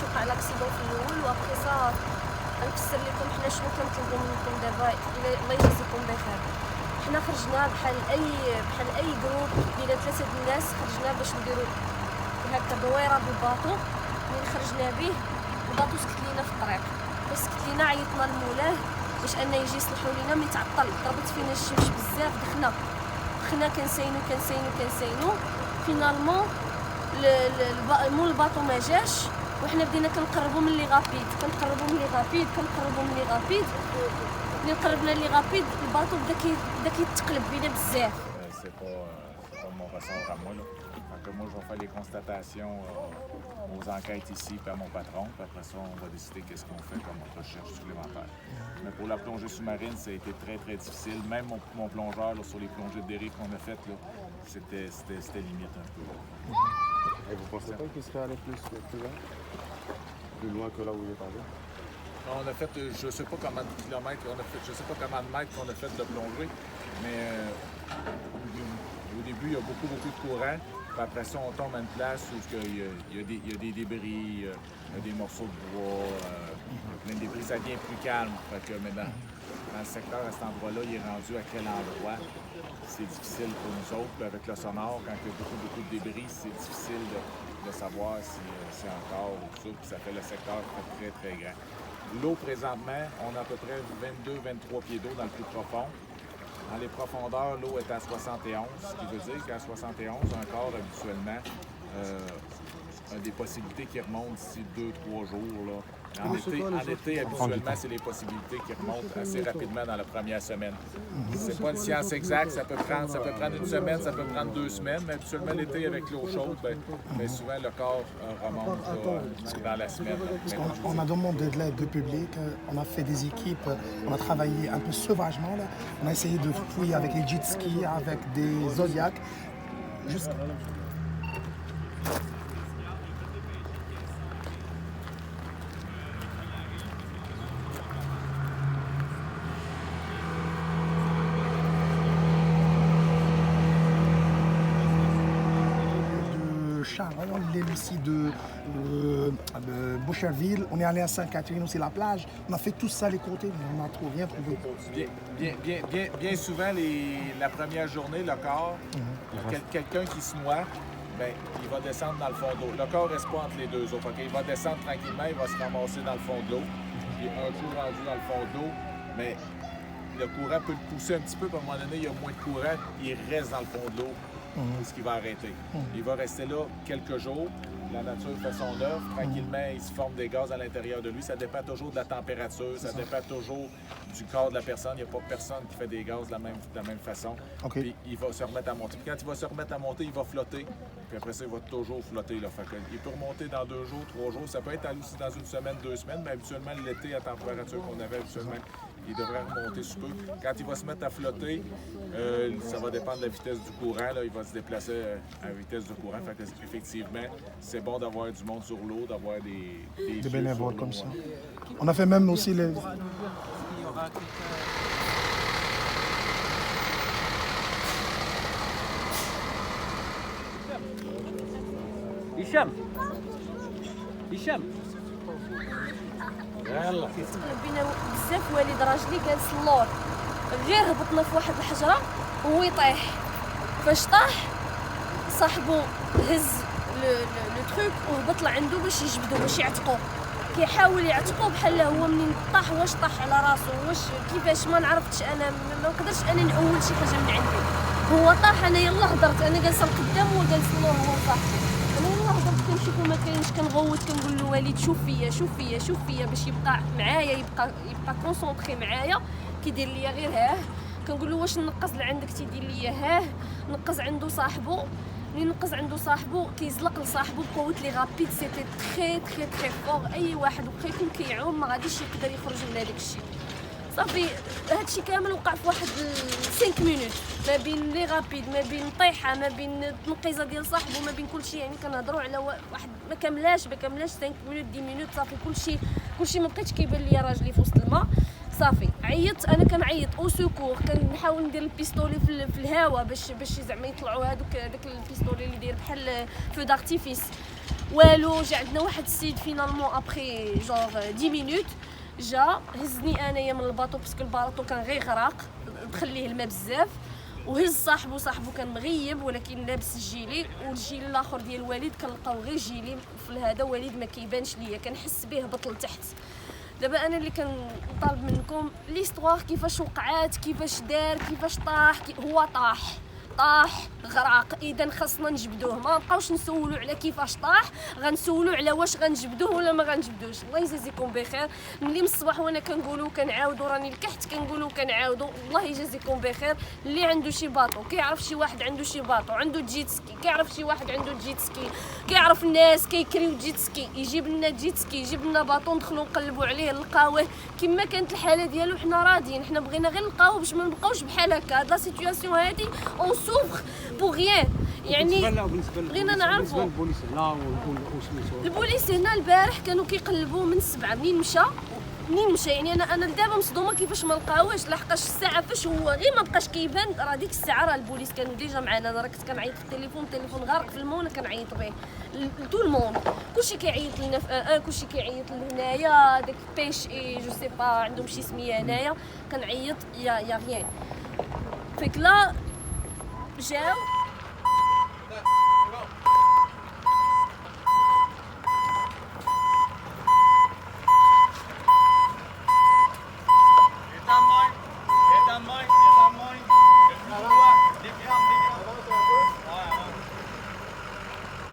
وقع لاكسيدون في الاول وابخي سا غنفسر لكم حنا شنو كنطلبوا منكم دابا. الله يجازيكم بخير. حنا خرجنا بحال اي جروب ديال 3 الناس، خرجنا باش نديرو هكا دويره بالباطو. ملي خرجنا به الباطو سكت لينا في الطريق، فاش سكت لينا عيطنا لمولاه باش انه يجي يصلحوا لينا. ملي تعطل ضربت فينا الشمس بزاف، دخنا كنساينو فينالمون مول الباطو ما جاش، وحنا بدينا كنقربوا من لي غابيد. ملي قربنا لي غابيد الباطو بدا كيتقلب بينا بزاف. C'est pas mon ressort à moi là. Donc, moi je vais faire les constatations aux enquêtes ici puis à mon patron, puis après ça on va décider qu'est-ce qu'on fait comme recherche supplémentaire. Mais pour la plongée sous-marine, ça a été très très difficile. Même mon plongeur là, sur les plongées de dérive qu'on a faites là, c'était limite un peu. Et vous pensez pas qu'il serait allé plus loin que là où il est allé? On a fait, je sais pas combien de kilomètres, je sais pas combien de mètres qu'on a fait de plongée, mais au début il y a beaucoup de courant. Puis après ça, on tombe à une place où il y a des débris, il y a des morceaux de bois, plein de débris, ça devient plus calme. Fait que maintenant, dans le secteur, à cet endroit-là, il est rendu à quel endroit? C'est difficile pour nous autres. Puis avec le sonore, quand il y a beaucoup de débris, c'est difficile de savoir si c'est encore ou tout ça. Puis ça fait le secteur très, très grand. L'eau, présentement, on a à peu près 22-23 pieds d'eau dans le plus profond. Dans les profondeurs, l'eau est à 71, ce qui veut dire qu'à 71, un corps, habituellement, a des possibilités qui remontent d'ici 2-3 jours. Là. En été, habituellement, c'est les possibilités qui remontent assez rapidement dans la première semaine. C'est pas une science exacte, ça peut prendre une semaine, ça peut prendre 2 semaines, mais habituellement, l'été, avec l'eau chaude, ben, souvent, le corps remonte dans la semaine. On a demandé de l'aide du public, on a fait des équipes, on a travaillé un peu sauvagement. Là. On a essayé de fouiller avec les jet skis, avec des zodiacs. Ici de Boucherville, on est allé à Sainte-Catherine, aussi la plage, on a fait tout ça les côtés, mais on n'a rien trouvé. Bien souvent, la première journée, le corps, quelqu'un qui se noie, ben, il va descendre dans le fond d'eau. Le corps ne reste pas entre les deux eaux. Il va descendre tranquillement, il va se ramasser dans le fond de l'eau. Puis un coup rendu dans le fond d'eau, mais le courant peut le pousser un petit peu, puis à un moment donné, il y a moins de courant, il reste dans le fond de l'eau. Ce qui va arrêter. Il va rester là quelques jours. La nature fait son œuvre. Tranquillement, il se forme des gaz à l'intérieur de lui. Ça dépend toujours de la température. Ça dépend toujours du corps de la personne. Il n'y a pas personne qui fait des gaz de la même façon. Okay. Puis il va se remettre à monter. Puis quand il va se remettre à monter, il va flotter. Puis après ça, il va toujours flotter. Là. Fait que, il peut remonter dans 2 jours, 3 jours. Ça peut être aussi dans une semaine, 2 semaines. Mais habituellement, l'été, à température qu'on avait habituellement, il devrait remonter sous peu. Quand il va se mettre à flotter, ça va dépendre de la vitesse du courant. Là. Il va se déplacer à la vitesse du courant. Fait que, effectivement, c'est bon d'avoir du monde sur l'eau, d'avoir des bénévoles comme ça. On a fait même aussi les... هشام يلا بينا بزاف والد راجلي جالس اللور غير هبطنا في واحد الحجره وهو يطيح. فاش طاح صاحبو هز لو تروك وهبط لعندو باش يجبدو باش يعتقوه. كيحاول يعتقوه بحال هو منين طاح واش طاح على راسو واش كيفاش ما نعرفتش. انا ما نقدرش انا نعول شي حاجه من عندي. هو طاح انا يلا هضرت انا جالسه قدام وهو جالس اللور هو صح. انا يلا هضرت كنشوفو ما كاينش كنغوت كنقول له وليد شوف فيا باش يبقى معايا يبقى كونسونطري معايا. كيدير ليا غير كنقول له واش نقز لعندك تيدير ليا نقز عنده صاحبو. ملي نقز عنده صاحبو كيزلق لصاحبو بقوه لي غابيد. سيتي تري فور. اي واحد وقع يكون كيعوم ما غاديش يقدر يخرج من هذاك الشيء. صافي هادشي كامل وقع في واحد 5 مينوت ما بين لي غابيد ما بين طيحه ما بين التنقيزه ديال صاحبو ما بين كلشي. يعني كنهضروا على واحد ما كاملاش 5 مينوت 10 مينوت. صافي كلشي ما بقيتش كيبان ليا راجلي في وسط الماء. صافي عيطت انا كنعيط او سوكور كنحاول ندير البيستولي في الهواء باش زعما يطلعوا هذاك البيستولي اللي داير بحال فو دارتيفيس. والو. جا عندنا واحد السيد فينالمون ابخي جونغ 10 مينوت جا هزني انايا من الباطو باسكو الباطو كان غير غرق دخل ليه الماء بزاف، وهز صاحبو كان مغيب ولكن لابس الجيلي، والجيلي الاخر ديال الوالد كنلقاو غير جيلي في هذا وليد ما كيبانش ليا، كنحس به هبط لتحت. دابا انا اللي كنطالب منكم ليستوار كيفاش وقعات، كيفاش دار، كيفاش طاح، هو طاح غرق. اذا خاصنا نجبدوه، ما نبقاوش نسولوا على كيفاش طاح، غنسولوا على واش غنجبدوه ولا ما غنجبدوش. الله يجازيكم بخير. ملي من الصباح وانا كنقولوا كنعاودوا راني لكحت كنقولوا كنعاودوا. الله يجازيكم بخير. اللي عنده شي باطو كيعرف شي واحد عنده شي باطو عنده جيت سكي، كيعرف شي واحد عنده جيت سكي، كيعرف الناس كيكريو جيت سكي، يجيب لنا جيت سكي، يجيب لنا باطو ندخلوا نقلبوا عليه نلقاوه كما كانت الحاله ديالو. حنا راضيين، حنا بغينا غير نلقاوه باش ما نبقاوش بحال هكا. هاد لا سيتوياسيون هادي اون سوفر بور غيان. يعني بغينا نعرفوا البوليس هنا وسميتو البوليس هنا البارح كانوا كيقلبوا من 7 منين مشى يعني انا دابا مصدومه كيفاش ما لقاوهش، لحقاش الساعه فاش هو غير ما بقاش كيبان. راه ديك الساعه راه البوليس كانوا ديجا معنا. انا راه كنت كنعيط في التليفون غارق في الماء وانا كنعيط به لتو الموند. كلشي كيعيط لنا في كلشي كيعيط لهنايا داك بيش جو سي با عندهم شي سميه هنايا. كنعيط يا غيان فيك لا جاو